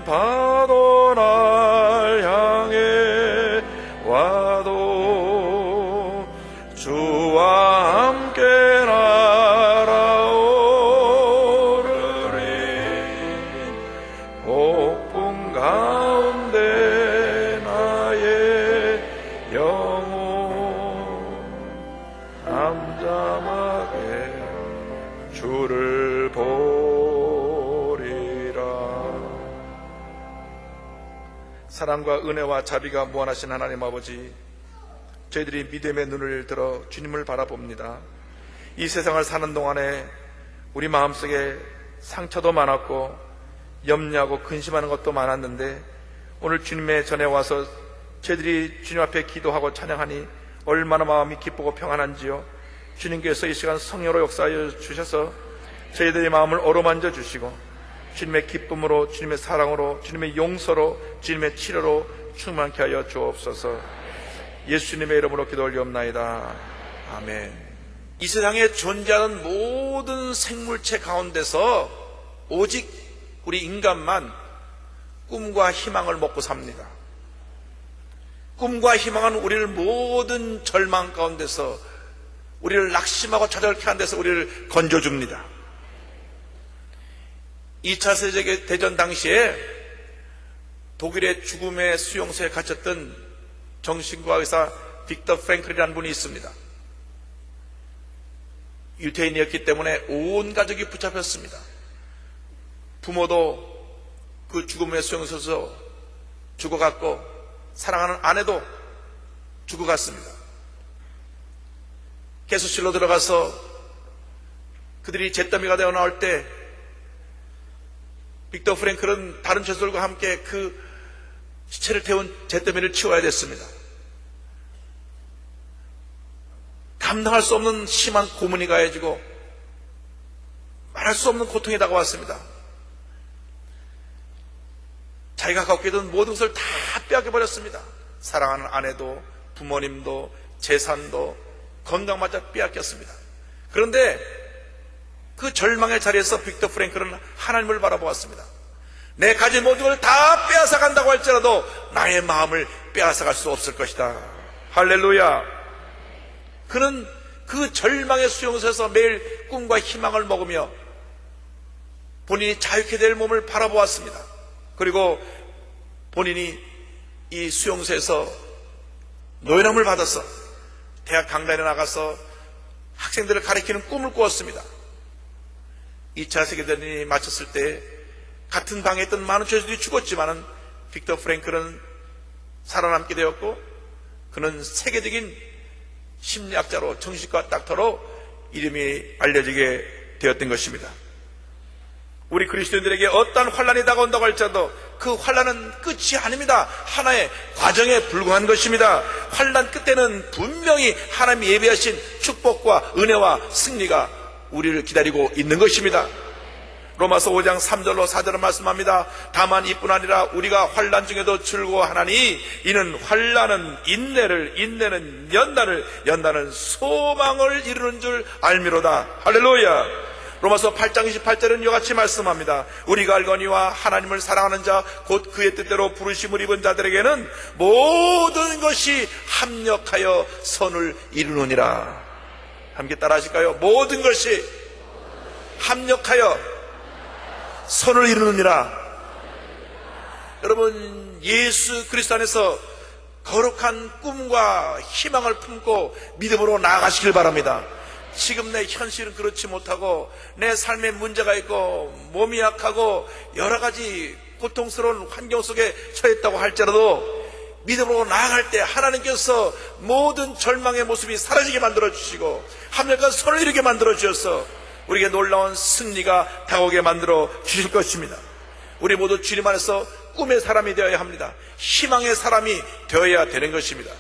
파도 날 향해 와도 주와 함께 날아오르리. 폭풍 가운데 나의 영혼 잠잠하게 주를 보리라. 사랑과 은혜와 자비가 무한하신 하나님 아버지, 저희들이 믿음의 눈을 들어 주님을 바라봅니다. 이 세상을 사는 동안에 우리 마음속에 상처도 많았고 염려하고 근심하는 것도 많았는데, 오늘 주님의 전에 와서 저희들이 주님 앞에 기도하고 찬양하니 얼마나 마음이 기쁘고 평안한지요. 주님께서 이 시간 성령으로 역사하여 주셔서 저희들의 마음을 어루만져 주시고 주님의 기쁨으로, 주님의 사랑으로, 주님의 용서로, 주님의 치료로 충만케 하여 주옵소서. 예수님의 이름으로 기도 올리옵나이다. 아멘. 이 세상에 존재하는 모든 생물체 가운데서 오직 우리 인간만 꿈과 희망을 먹고 삽니다. 꿈과 희망은 우리를 모든 절망 가운데서, 우리를 낙심하고 좌절케 하는 데서 우리를 건져줍니다. 2차 세계대전 당시에 독일의 죽음의 수용소에 갇혔던 정신과 의사 빅터 프랭클이라는 분이 있습니다. 유태인이었기 때문에 온 가족이 붙잡혔습니다. 부모도 그 죽음의 수용소에서 죽어갔고, 사랑하는 아내도 죽어갔습니다. 개수실로 들어가서 그들이 잿더미가 되어 나올 때 빅터 프랭클은 다른 죄수들과 함께 그 시체를 태운 잿더미를 치워야 됐습니다. 감당할 수 없는 심한 고문이 가해지고 말할 수 없는 고통이 다가왔습니다. 자기가 갖고 있던 모든 것을 다 빼앗겨버렸습니다. 사랑하는 아내도, 부모님도, 재산도, 건강마저 빼앗겼습니다. 그런데 그 절망의 자리에서 빅터 프랭클은 하나님을 바라보았습니다. 내 가진 모든 걸 다 빼앗아 간다고 할지라도 나의 마음을 빼앗아 갈 수 없을 것이다. 할렐루야. 그는 그 절망의 수용소에서 매일 꿈과 희망을 먹으며 본인이 자유케 될 몸을 바라보았습니다. 그리고 본인이 이 수용소에서 노연함을 받아서 대학 강단에 나가서 학생들을 가리키는 꿈을 꾸었습니다. 2차 세계대전이 마쳤을 때 같은 방에 있던 많은 죄수들이 죽었지만은 빅터 프랭클은 살아남게 되었고, 그는 세계적인 심리학자로, 정신과 닥터로 이름이 알려지게 되었던 것입니다. 우리 그리스도인들에게 어떠한 환난이 다가온다고 할지라도 그 환난은 끝이 아닙니다. 하나의 과정에 불과한 것입니다. 환난 끝에는 분명히 하나님이 예비하신 축복과 은혜와 승리가 우리를 기다리고 있는 것입니다. 로마서 5장 3절로 4절을 말씀합니다. 다만 이뿐 아니라 우리가 환난 중에도 즐거워하나니 이는 환난은 인내를, 인내는 연단을, 연단은 소망을 이루는 줄 알미로다. 할렐루야. 로마서 8장 28절은 이와 같이 말씀합니다. 우리가 알거니와 하나님을 사랑하는 자 곧 그의 뜻대로 부르심을 입은 자들에게는 모든 것이 합력하여 선을 이루느니라. 함께 따라 하실까요? 모든 것이 합력하여 선을 이루느니라. 여러분, 예수 그리스도 안에서 거룩한 꿈과 희망을 품고 믿음으로 나아가시길 바랍니다. 지금 내 현실은 그렇지 못하고 내 삶에 문제가 있고 몸이 약하고 여러 가지 고통스러운 환경 속에 처했다고 할지라도 믿음으로 나아갈 때 하나님께서 모든 절망의 모습이 사라지게 만들어주시고 합력한 선을 이루게 만들어주셔서 우리에게 놀라운 승리가 다가오게 만들어 주실 것입니다. 우리 모두 주님 안에서 꿈의 사람이 되어야 합니다. 희망의 사람이 되어야 되는 것입니다.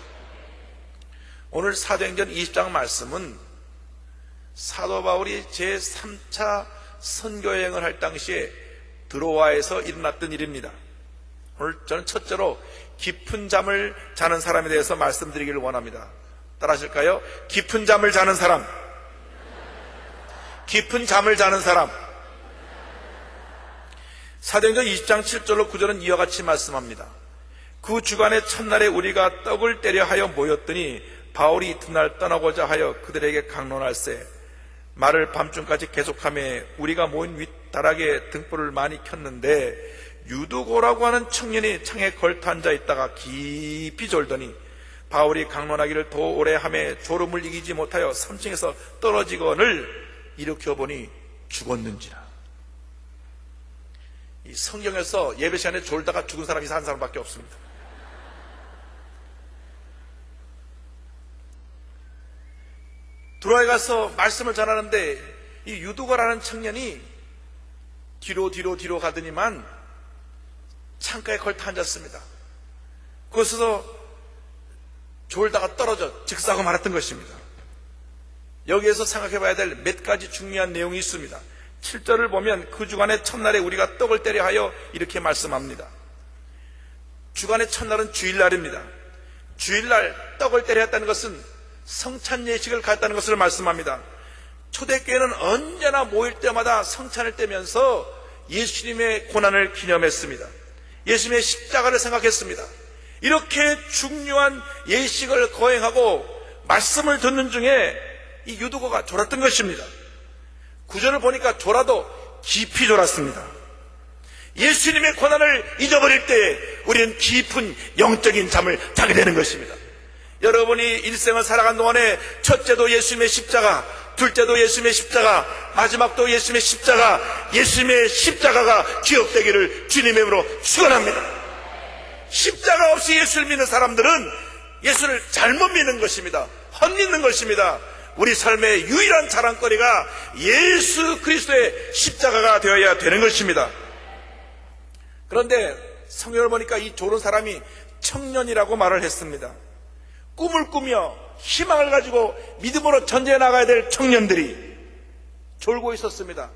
오늘 사도행전 20장 말씀은 사도 바울이 제3차 선교여행을 할 당시에 드로아에서 일어났던 일입니다. 오늘 저는 첫째로 깊은 잠을 자는 사람에 대해서 말씀드리기를 원합니다. 따라 하실까요? 깊은 잠을 자는 사람. 깊은 잠을 자는 사람. 사도행전 20장 7절로 9절은 이와 같이 말씀합니다. 그 주간의 첫날에 우리가 떡을 떼려 하여 모였더니 바울이 이튿날 떠나고자 하여 그들에게 강론할세 말을 밤중까지 계속하며 우리가 모인 윗다락에 등불을 많이 켰는데 유두고라고 하는 청년이 창에 걸터 앉아 있다가 깊이 졸더니 바울이 강론하기를 더 오래 하며 졸음을 이기지 못하여 3층에서 떨어지거늘 일으켜보니 죽었는지라. 이 성경에서 예배 시간에 졸다가 죽은 사람이 한 사람밖에 없습니다. 들어와 가서 말씀을 전하는데 이 유두고라는 청년이 뒤로 가더니만 창가에 걸터 앉았습니다. 거기서 졸다가 떨어져 즉사하고 말았던 것입니다. 여기에서 생각해 봐야 될 몇 가지 중요한 내용이 있습니다. 7절을 보면 그 주간의 첫날에 우리가 떡을 떼려 하여 이렇게 말씀합니다. 주간의 첫날은 주일날입니다. 주일날 떡을 떼려 했다는 것은 성찬 예식을 갖다는 것을 말씀합니다. 초대교회는 언제나 모일 때마다 성찬을 떼면서 예수님의 고난을 기념했습니다. 예수님의 십자가를 생각했습니다. 이렇게 중요한 예식을 거행하고 말씀을 듣는 중에 이 유두고가 졸았던 것입니다. 구절을 보니까 졸아도 깊이 졸았습니다. 예수님의 고난을 잊어버릴 때 우리는 깊은 영적인 잠을 자게 되는 것입니다. 여러분이 일생을 살아간 동안에 첫째도 예수님의 십자가, 둘째도 예수님의 십자가, 마지막도 예수님의 십자가, 예수님의 십자가가 기억되기를 주님의 이름으로 축원합니다. 십자가 없이 예수를 믿는 사람들은 예수를 잘못 믿는 것입니다. 헛믿는 것입니다. 우리 삶의 유일한 자랑거리가 예수 그리스도의 십자가가 되어야 되는 것입니다. 그런데 성경을 보니까 이 졸은 사람이 청년이라고 말을 했습니다. 꿈을 꾸며 희망을 가지고 믿음으로 전쟁에 나가야 될 청년들이 졸고 있었습니다.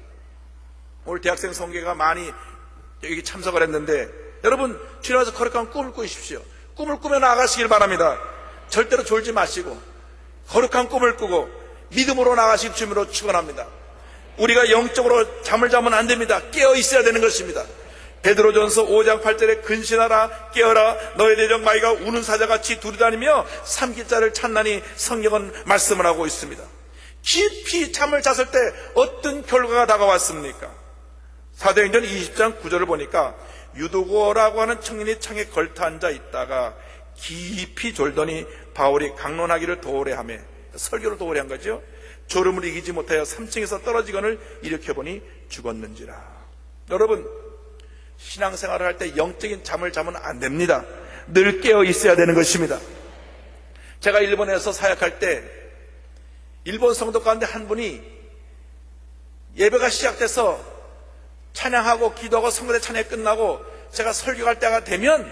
오늘 대학생 성계가 많이 여기 참석을 했는데 여러분 주일 와서 거룩한 꿈을 꾸십시오. 꿈을 꾸며 나가시길 바랍니다. 절대로 졸지 마시고 거룩한 꿈을 꾸고 믿음으로 나가실 주님으로 축원합니다. 우리가 영적으로 잠을 자면 안 됩니다. 깨어 있어야 되는 것입니다. 베드로전서 5장 8절에 근신하라 깨어라 너의 대적 마귀가 우는 사자같이 두루다니며 삼킬자를 찾나니 성경은 말씀을 하고 있습니다. 깊이 잠을 잤을 때 어떤 결과가 다가왔습니까? 사도행전 20장 9절을 보니까 유두고라고 하는 청년이 창에 걸터 앉아 있다가 깊이 졸더니 바울이 강론하기를 도래하며 설교를 도래 한 거죠. 졸음을 이기지 못하여 3층에서 떨어지거늘 일으켜보니 죽었는지라. 여러분 신앙생활을 할 때 영적인 잠을 자면 안 됩니다. 늘 깨어 있어야 되는 것입니다. 제가 일본에서 사역할 때 일본 성도 가운데 한 분이 예배가 시작돼서 찬양하고 기도하고 성도의 찬양이 끝나고 제가 설교할 때가 되면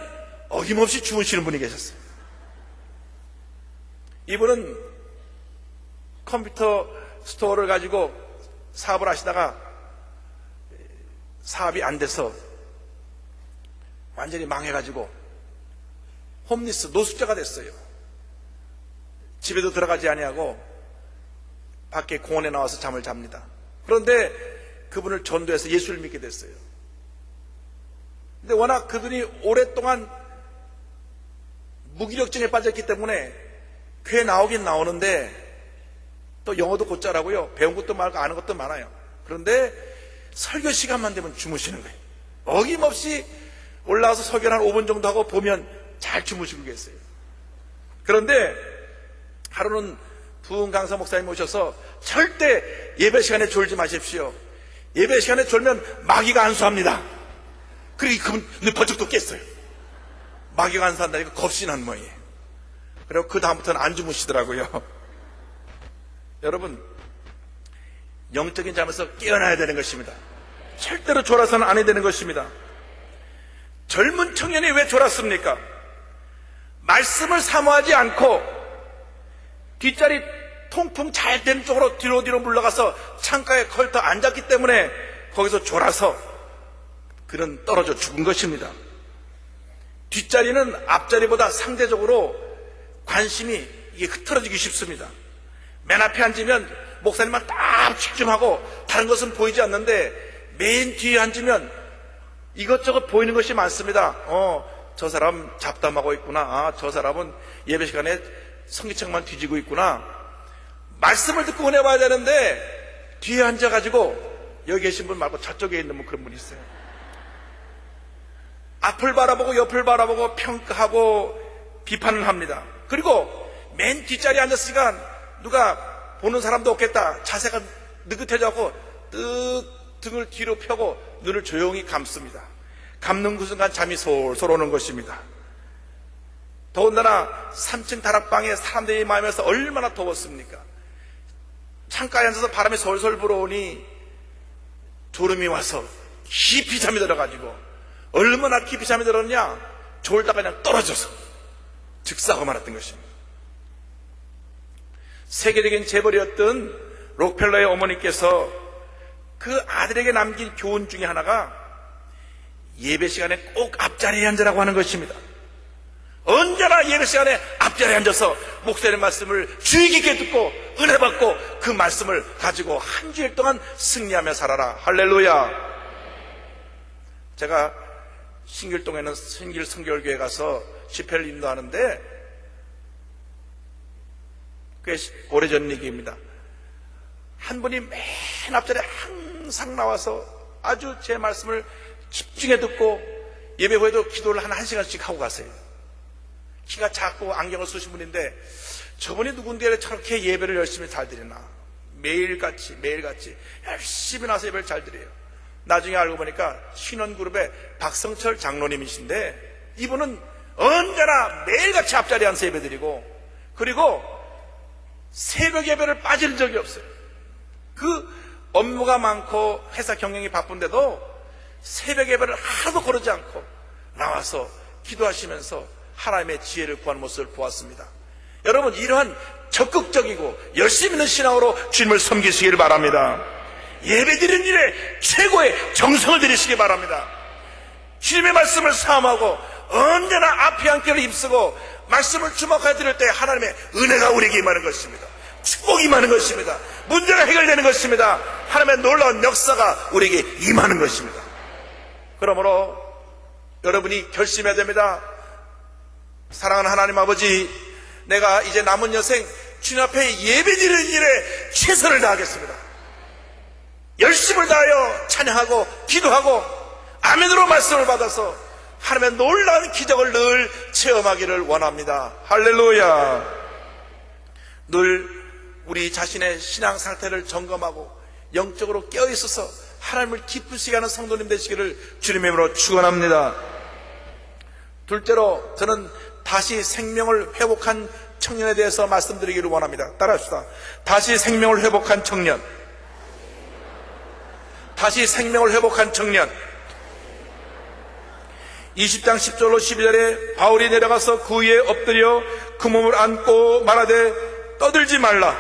어김없이 주무시는 분이 계셨어요. 이분은 컴퓨터 스토어를 가지고 사업을 하시다가 사업이 안 돼서 완전히 망해가지고 홈리스 노숙자가 됐어요. 집에도 들어가지 아니하고 밖에 공원에 나와서 잠을 잡니다. 그런데 그분을 전도해서 예수를 믿게 됐어요. 근데 워낙 그분이 오랫동안 무기력증에 빠졌기 때문에 교회 나오긴 나오는데 또 영어도 곧잘하고요. 배운 것도 많고 아는 것도 많아요. 그런데 설교 시간만 되면 주무시는 거예요. 어김없이 올라와서 설교를 한 5분 정도 하고 보면 잘 주무시고 계세요. 그런데 하루는 부흥 강사 목사님 오셔서 절대 예배 시간에 졸지 마십시오. 예배 시간에 졸면 마귀가 안수합니다. 그리고 그분 눈 번쩍 또 깼어요. 마귀가 안수한다니까 겁이 난 모양이에요. 그리고 그 다음부터는 안 주무시더라고요. 여러분 영적인 잠에서 깨어나야 되는 것입니다. 절대로 졸아서는 안 해야 되는 것입니다. 젊은 청년이 왜 졸았습니까? 말씀을 사모하지 않고 뒷자리 통풍 잘 되는 쪽으로 뒤로 물러가서 창가에 걸터 앉았기 때문에 거기서 졸아서 그는 떨어져 죽은 것입니다. 뒷자리는 앞자리보다 상대적으로 관심이 이게 흐트러지기 쉽습니다. 맨 앞에 앉으면 목사님만 딱 집중하고 다른 것은 보이지 않는데 맨 뒤에 앉으면 이것저것 보이는 것이 많습니다. 저 사람 잡담하고 있구나. 저 사람은 예배 시간에 성기책만 뒤지고 있구나. 말씀을 듣고 은혜 봐야 되는데 뒤에 앉아가지고 여기 계신 분 말고 저쪽에 있는 분, 그런 분이 있어요. 앞을 바라보고 옆을 바라보고 평가하고 비판을 합니다. 그리고 맨 뒷자리에 앉았으니까 누가 보는 사람도 없겠다. 자세가 느긋해져서 등을 뒤로 펴고 눈을 조용히 감습니다. 감는 그 순간 잠이 솔솔 오는 것입니다. 더군다나 3층 다락방에 사람들이 많으면서 얼마나 더웠습니까? 창가에 앉아서 바람이 솔솔 불어오니 졸음이 와서 깊이 잠이 들어가지고, 얼마나 깊이 잠이 들었냐? 졸다가 그냥 떨어져서 즉사하고 말았던 것입니다. 세계적인 재벌이었던 록펠러의 어머니께서 그 아들에게 남긴 교훈 중에 하나가 예배 시간에 꼭 앞자리에 앉으라고 하는 것입니다. 언제나 예배 시간에 앞자리에 앉아서 목사님의 말씀을 주의 깊게 듣고 은혜 받고 그 말씀을 가지고 한 주일 동안 승리하며 살아라. 할렐루야. 제가 신길동에는 신길 성결교회 가서 집회를 인도하는데, 꽤 오래전 얘기입니다. 한 분이 맨 앞자리에 항상 나와서 아주 제 말씀을 집중해 듣고 예배 후에도 기도를 한 1시간씩 하고 가세요. 키가 작고 안경을 쓰신 분인데, 저분이 누군데 저렇게 예배를 열심히 잘 드리나. 매일같이 열심히 나서 예배를 잘 드려요. 나중에 알고 보니까 신원그룹의 박성철 장로님이신데, 이분은 언제나 매일같이 앞자리에 앉아서 예배 드리고, 그리고 새벽 예배를 빠질 적이 없어요. 그 업무가 많고 회사 경영이 바쁜데도 새벽 예배를 하나도 거르지 않고 나와서 기도하시면서 하나님의 지혜를 구하는 모습을 보았습니다. 여러분, 이러한 적극적이고 열심 있는 신앙으로 주님을 섬기시길 바랍니다. 예배 드리는 일에 최고의 정성을 들이시기 바랍니다. 주님의 말씀을 사모하고 언제나 앞에 앉기를 힘쓰고 말씀을 주목하여 드릴 때 하나님의 은혜가 우리에게 임하는 것입니다. 축복이 임하는 것입니다. 문제가 해결되는 것입니다. 하나님의 놀라운 역사가 우리에게 임하는 것입니다. 그러므로 여러분이 결심해야 됩니다. 사랑하는 하나님 아버지, 내가 이제 남은 여생 주님 앞에 예배드리는 일에 최선을 다하겠습니다. 열심을 다하여 찬양하고 기도하고 아멘으로 말씀을 받아서 하나님의 놀라운 기적을 늘 체험하기를 원합니다. 할렐루야. 늘 우리 자신의 신앙 상태를 점검하고 영적으로 깨어있어서 하나님을 기쁘시게 하는 성도님 되시기를 주님의 이름으로 축원합니다. 둘째로, 저는 다시 생명을 회복한 청년에 대해서 말씀드리기를 원합니다. 따라합시다. 다시 생명을 회복한 청년. 다시 생명을 회복한 청년. 20장 10절로 12절에 바울이 내려가서 그 위에 엎드려 그 몸을 안고 말하되 떠들지 말라,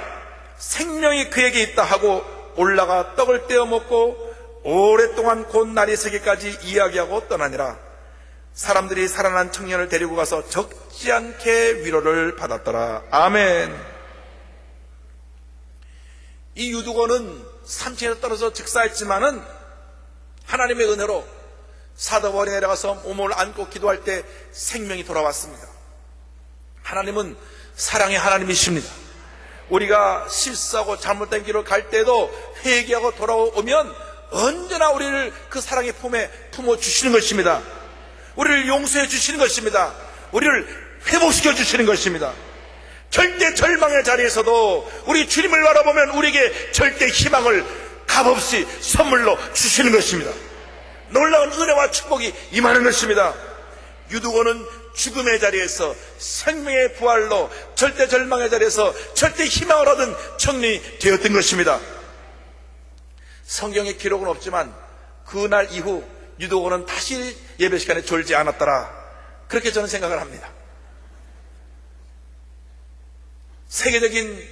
생명이 그에게 있다 하고 올라가 떡을 떼어 먹고 오랫동안 곧 날이 새기까지 이야기하고 떠나니라. 사람들이 살아난 청년을 데리고 가서 적지 않게 위로를 받았더라. 아멘. 이 유두고는 3층에서 떨어져 즉사했지만은 하나님의 은혜로 사도 바울이 내려가서 몸을 안고 기도할 때 생명이 돌아왔습니다. 하나님은 사랑의 하나님이십니다. 우리가 실수하고 잘못된 길을 갈 때도 회개하고 돌아오면 언제나 우리를 그 사랑의 품에 품어주시는 것입니다. 우리를 용서해 주시는 것입니다. 우리를 회복시켜 주시는 것입니다. 절대 절망의 자리에서도 우리 주님을 바라보면 우리에게 절대 희망을 값없이 선물로 주시는 것입니다. 놀라운 은혜와 축복이 임하는 것입니다. 유두고는 죽음의 자리에서 생명의 부활로 절대 절망의 자리에서 절대 희망을 얻은 청년이 되었던 것입니다. 성경에 기록은 없지만 그날 이후 유두고는 다시 예배 시간에 졸지 않았더라, 그렇게 저는 생각을 합니다. 세계적인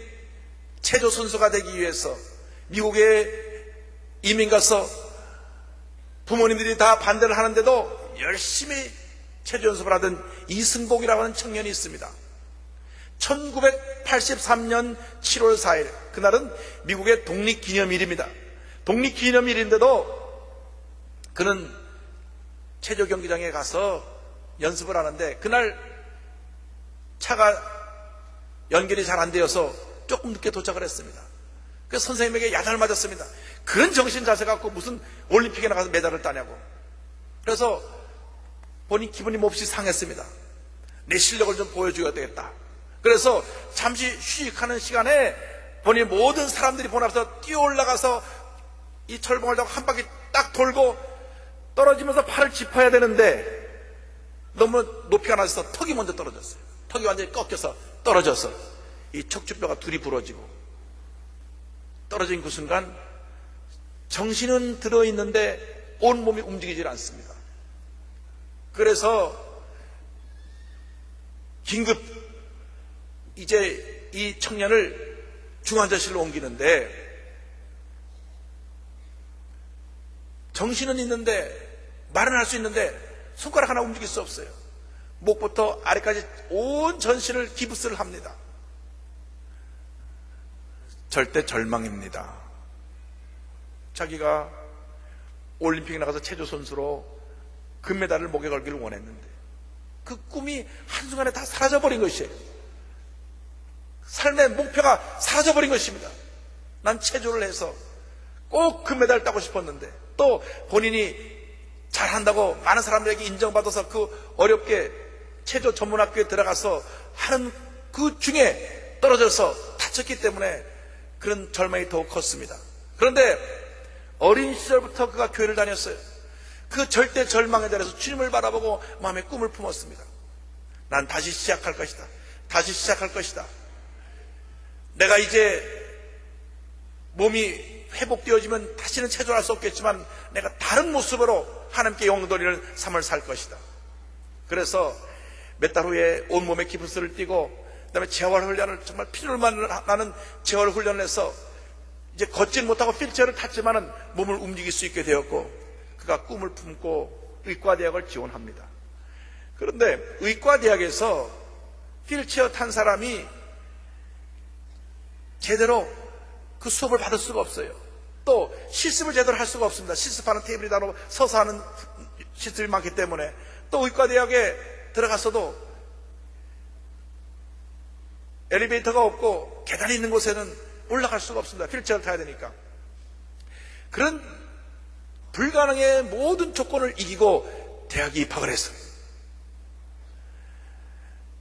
체조 선수가 되기 위해서 미국에 이민 가서 부모님들이 다 반대를 하는데도 열심히 체조 연습을 하던 이승복이라고 하는 청년이 있습니다. 1983년 7월 4일, 그날은 미국의 독립기념일입니다. 독립기념일인데도 그는 체조 경기장에 가서 연습을 하는데 그날 차가 연결이 잘 안 되어서 조금 늦게 도착을 했습니다. 그래서 선생님에게 야단을 맞았습니다. 그런 정신 자세 갖고 무슨 올림픽에 나가서 메달을 따냐고. 그래서 본인 기분이 몹시 상했습니다. 내 실력을 좀 보여줘야 되겠다. 그래서 잠시 휴식하는 시간에 본인 모든 사람들이 본 앞에서 뛰어 올라가서 이 철봉을 잡고 한 바퀴 딱 돌고 떨어지면서 팔을 짚어야 되는데 너무 높이가 낮아서 턱이 먼저 떨어졌어요. 턱이 완전히 꺾여서 떨어져서 이 척추뼈가 둘이 부러지고 떨어진 그 순간 정신은 들어있는데 온몸이 움직이질 않습니다. 그래서 긴급 이제 이 청년을 중환자실로 옮기는데 정신은 있는데 말은 할 수 있는데 손가락 하나 움직일 수 없어요. 목부터 아래까지 온 전신을 기부스를 합니다. 절대 절망입니다. 자기가 올림픽에 나가서 체조 선수로 금메달을 목에 걸기를 원했는데 그 꿈이 한순간에 다 사라져버린 것이에요. 삶의 목표가 사라져버린 것입니다. 난 체조를 해서 꼭 금메달을 따고 싶었는데 또 본인이 잘한다고 많은 사람들에게 인정받아서 그 어렵게 체조 전문학교에 들어가서 하는 그 중에 떨어져서 다쳤기 때문에 그런 절망이 더욱 컸습니다. 그런데 어린 시절부터 그가 교회를 다녔어요. 그 절대 절망에 대해서 주님을 바라보고 마음에 꿈을 품었습니다. 난 다시 시작할 것이다. 다시 시작할 것이다. 내가 이제 몸이 회복되어지면 다시는 체조할 수 없겠지만 내가 다른 모습으로 하나님께 영광돌리는 삶을 살 것이다. 그래서 몇 달 후에 온몸에 기부스를 띠고 그다음에 재활훈련을 정말 필요로 나는 재활훈련을 해서 이제 걷지는 못하고 휠체어를 탔지만은 몸을 움직일 수 있게 되었고 그가 꿈을 품고 의과대학을 지원합니다. 그런데 의과대학에서 휠체어 탄 사람이 제대로 그 수업을 받을 수가 없어요. 또 실습을 제대로 할 수가 없습니다. 실습하는 테이블이 다 서서 하는 실습이 많기 때문에 또 의과대학에 들어갔어도 엘리베이터가 없고 계단이 있는 곳에는 올라갈 수가 없습니다. 휠체어를 타야 되니까. 그런 불가능의 모든 조건을 이기고 대학에 입학을 했어요.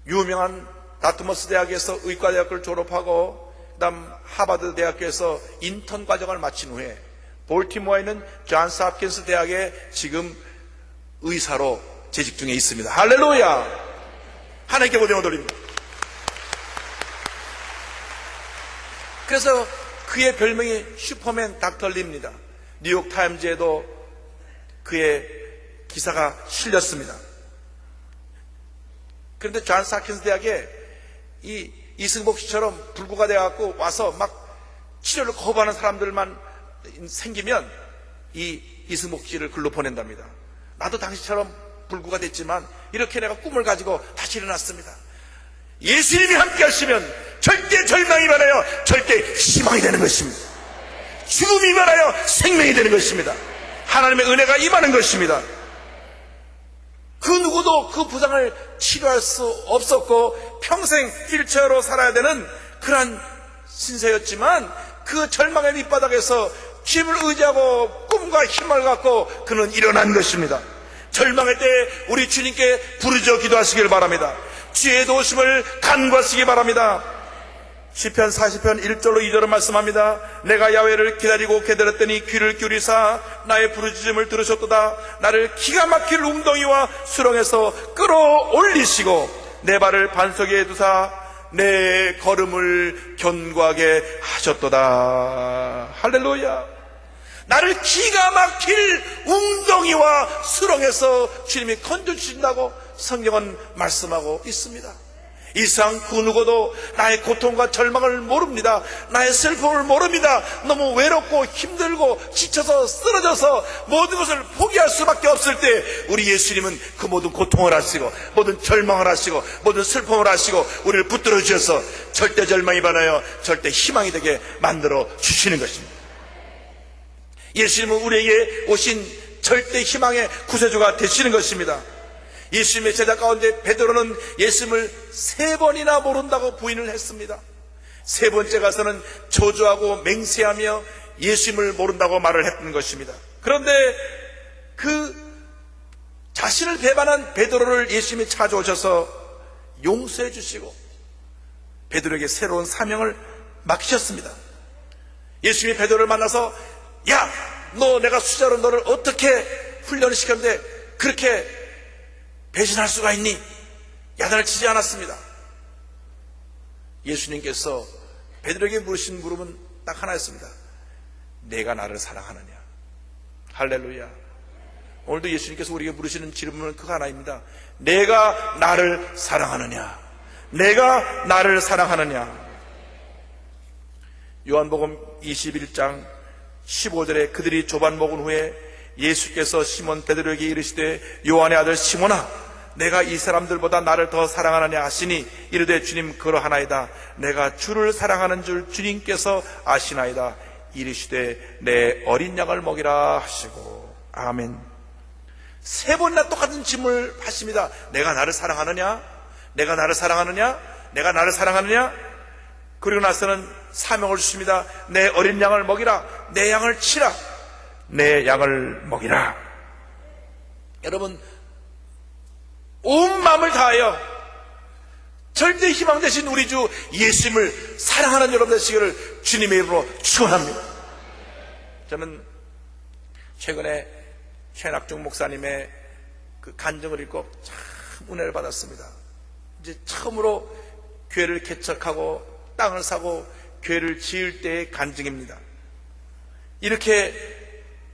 유명한 다트머스 대학에서 의과대학을 졸업하고 그다음 하버드 대학교에서 인턴 과정을 마친 후에 볼티모어에 있는 존스 홉킨스 대학에 지금 의사로 재직 중에 있습니다. 할렐루야! 하나님께 고정을 돌립니다. 그래서 그의 별명이 슈퍼맨 닥터 리입니다. 뉴욕 타임즈에도 그의 기사가 실렸습니다. 그런데 존스 홉킨스 대학에 이 이승복 씨처럼 불구가 되어갖고 와서 막 치료를 거부하는 사람들만 생기면 이 이승복 씨를 글로 보낸답니다. 나도 당시처럼 불구가 됐지만 이렇게 내가 꿈을 가지고 다시 일어났습니다. 예수님이 함께 하시면 절대 절망이 많아요. 절대 희망이 되는 것입니다. 죽음이 많아요. 생명이 되는 것입니다. 하나님의 은혜가 임하는 것입니다. 그 누구도 그 부상을 치료할 수 없었고 평생 휠체어로 살아야 되는 그런 신세였지만 그 절망의 밑바닥에서 주님을 의지하고 꿈과 힘을 갖고 그는 일어난 것입니다. 절망할 때 우리 주님께 부르짖어 기도하시길 바랍니다. 주의 도우심을 간구하시기 바랍니다. 시편 40편 1절로 2절을 말씀합니다. 내가 야훼를 기다리고 기다렸더니 귀를 기울이사 나의 부르짖음을 들으셨도다. 나를 기가 막힐 웅덩이와 수렁에서 끌어올리시고 내 발을 반석에 두사 내 걸음을 견고하게 하셨도다. 할렐루야. 나를 기가 막힐 웅덩이와 수렁에서 주님이 건져주신다고 성경은 말씀하고 있습니다. 이 세상 그 누구도 나의 고통과 절망을 모릅니다. 나의 슬픔을 모릅니다. 너무 외롭고 힘들고 지쳐서 쓰러져서 모든 것을 포기할 수밖에 없을 때 우리 예수님은 그 모든 고통을 하시고 모든 절망을 하시고 모든 슬픔을 하시고 우리를 붙들어 주셔서 절대 절망이 많아요. 절대 희망이 되게 만들어 주시는 것입니다. 예수님은 우리에게 오신 절대 희망의 구세주가 되시는 것입니다. 예수님의 제자 가운데 베드로는 예수님을 3번이나 모른다고 부인을 했습니다. 3번째 가서는 저주하고 맹세하며 예수님을 모른다고 말을 했던 것입니다. 그런데 그 자신을 배반한 베드로를 예수님이 찾아오셔서 용서해 주시고 베드로에게 새로운 사명을 맡기셨습니다. 예수님이 베드로를 만나서 야, 너 내가 수자로 너를 어떻게 훈련을 시켰는데 그렇게 배신할 수가 있니? 야단을 치지 않았습니다. 예수님께서 베드로에게 물으신 물음은 딱 하나였습니다. 내가 나를 사랑하느냐? 할렐루야. 오늘도 예수님께서 우리에게 물으시는 질문은 그거 하나입니다. 내가 나를 사랑하느냐? 내가 나를 사랑하느냐? 요한복음 21장 15절에 그들이 조반 먹은 후에 예수께서 시몬 베드로에게 이르시되 요한의 아들 시몬아, 내가 이 사람들보다 나를 더 사랑하느냐 하시니 이르되 주님 그러하나이다. 내가 주를 사랑하는 줄 주님께서 아시나이다. 이르시되 내 어린 양을 먹이라 하시고. 아멘. 3번이나 똑같은 질문을 하십니다. 내가 나를 사랑하느냐? 내가 나를 사랑하느냐? 내가 나를 사랑하느냐? 그리고 나서는 사명을 주십니다. 내 어린 양을 먹이라. 내 양을 치라. 내 양을 먹이라. 여러분, 온 마음을 다하여 절대 희망 되신 우리 주 예수님을 사랑하는 여러분 되시기를 주님의 이름으로 축원합니다. 저는 최근에 최낙중 목사님의 그 간증을 읽고 참 은혜를 받았습니다. 이제 처음으로 교회를 개척하고 땅을 사고 교회를 지을 때의 간증입니다. 이렇게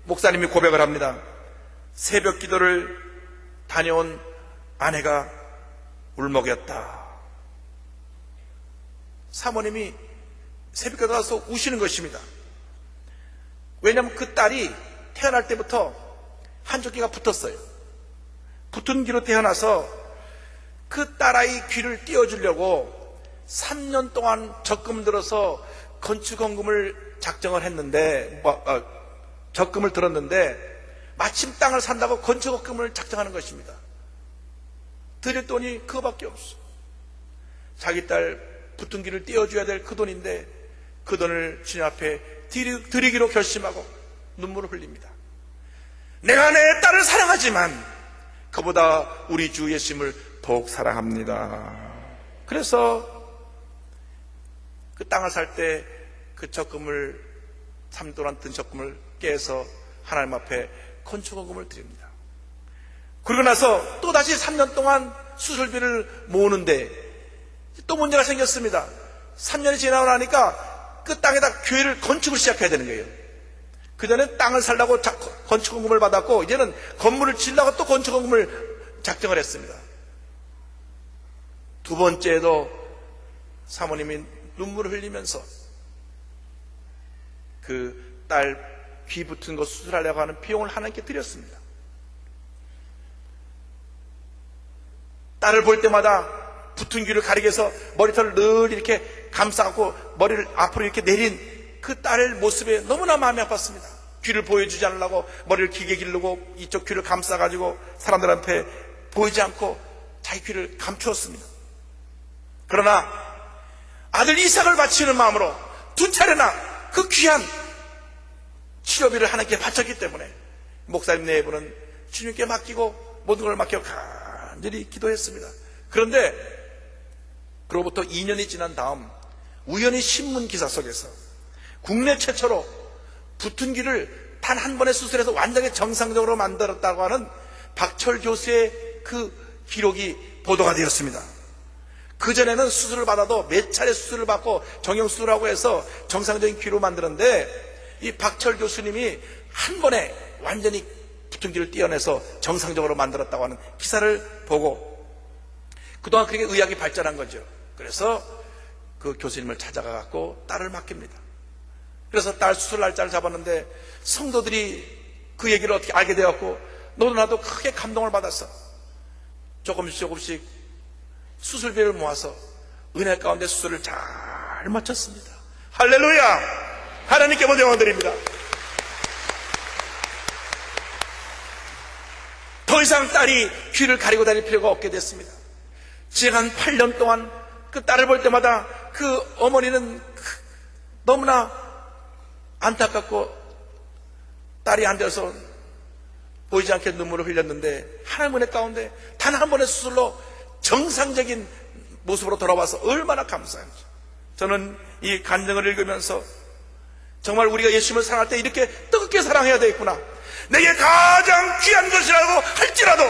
목사님이 고백을 합니다. 새벽 기도를 다녀온 아내가 울먹였다. 사모님이 새벽 기도 가서 우시는 것입니다. 왜냐하면 그 딸이 태어날 때부터 한쪽귀가 붙었어요. 붙은 귀로 태어나서 그 딸아이 귀를 띄워주려고 3년 동안 적금 들어서 건축헌금을 작정을 했는데, 적금을 들었는데 마침 땅을 산다고 건축헌금을 작정하는 것입니다. 드릴 돈이 그거밖에 없어. 자기 딸 붙은 귀를 띄워줘야 될 그 돈인데 그 돈을 주님 앞에 드리기로 결심하고 눈물을 흘립니다. 내가 내 딸을 사랑하지만 그보다 우리 주 예수님을 더욱 사랑합니다. 그래서 그 땅을 살 때 그 적금을 3년 동안 든 적금을 깨서 하나님 앞에 건축헌금을 드립니다. 그리고 나서 또 다시 3년 동안 수술비를 모으는데 또 문제가 생겼습니다. 3년이 지나고 나니까 그 땅에다 교회를 건축을 시작해야 되는 거예요. 그전엔 땅을 살려고 건축헌금을 받았고 이제는 건물을 지으려고 또 건축헌금을 작정을 했습니다. 두 번째에도 사모님이 눈물을 흘리면서 그 딸 귀 붙은 거 수술하려고 하는 비용을 하나님께 드렸습니다. 딸을 볼 때마다 붙은 귀를 가리게 해서 머리털을 늘 이렇게 감싸고 머리를 앞으로 이렇게 내린 그 딸의 모습에 너무나 마음이 아팠습니다. 귀를 보여주지 않으려고 머리를 길게 기르고 이쪽 귀를 감싸가지고 사람들한테 보이지 않고 자기 귀를 감추었습니다. 그러나 아들 이삭을 바치는 마음으로 2차례나 그 귀한 치료비를 하나님께 바쳤기 때문에 목사님 내부는 주님께 맡기고 모든 걸 맡겨 간절히 기도했습니다. 그런데 그로부터 2년이 지난 다음 우연히 신문 기사 속에서 국내 최초로 붙은 귀를 단 한 번에 수술해서 완전히 정상적으로 만들었다고 하는 박철 교수의 그 기록이 보도가 되었습니다. 그전에는 수술을 받아도 몇 차례 수술을 받고 정형수술하고 해서 정상적인 귀로 만드는데 이 박철 교수님이 한 번에 완전히 붙은 귀를 떼어내서 정상적으로 만들었다고 하는 기사를 보고 그동안 그렇게 의학이 발전한 거죠. 그래서 그 교수님을 찾아가고 딸을 맡깁니다. 그래서 딸 수술 날짜를 잡았는데 성도들이 그 얘기를 어떻게 알게 되었고 너도 나도 크게 감동을 받았어. 조금씩 수술비를 모아서 은혜 가운데 수술을 잘 마쳤습니다. 할렐루야! 하나님께 영광 드립니다. 이상 딸이 귀를 가리고 다닐 필요가 없게 됐습니다. 지난 8년 동안 그 딸을 볼 때마다 그 어머니는 너무나 안타깝고 딸이 앉아서 보이지 않게 눈물을 흘렸는데 하나님의 은혜 가운데 단 한 번의 수술로 정상적인 모습으로 돌아와서 얼마나 감사한지. 저는 이 간증을 읽으면서 정말 우리가 예수님을 사랑할 때 이렇게 뜨겁게 사랑해야 되겠구나. 내게 가장 귀한 것이라고 할지라도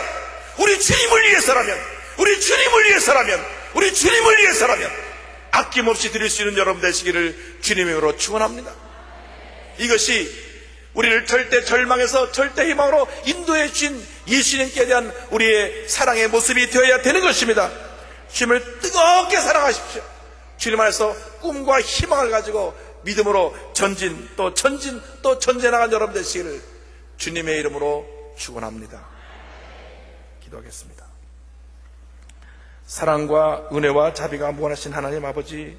우리 주님을 위해서라면, 우리 주님을 위해서라면, 우리 주님을 위해서라면 아낌없이 드릴 수 있는 여러분 되시기를 주님의 이름으로 축원합니다. 이것이 우리를 절대 절망에서 절대 희망으로 인도해 주신 예수님께 대한 우리의 사랑의 모습이 되어야 되는 것입니다. 주님을 뜨겁게 사랑하십시오. 주님 안에서 꿈과 희망을 가지고 믿음으로 전진 또 전진나간 여러분 되시기를 주님의 이름으로 축원합니다. 기도하겠습니다. 사랑과 은혜와 자비가 무한하신 하나님 아버지,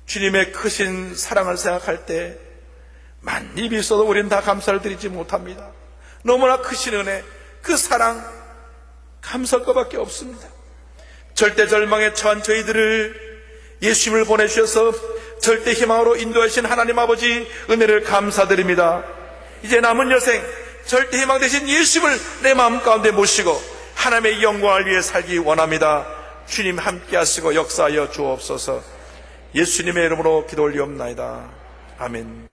주님의 크신 사랑을 생각할 때 만입이 있어도 우리는 다 감사를 드리지 못합니다. 너무나 크신 은혜, 그 사랑 감사할 것밖에 없습니다. 절대 절망에 처한 저희들을 예수님을 보내주셔서 절대 희망으로 인도하신 하나님 아버지 은혜를 감사드립니다. 이제 남은 여생 절대 희망 되신 예수님을 내 마음 가운데 모시고 하나님의 영광을 위해 살기 원합니다. 주님 함께 하시고 역사하여 주옵소서. 예수님의 이름으로 기도 올리옵나이다. 아멘.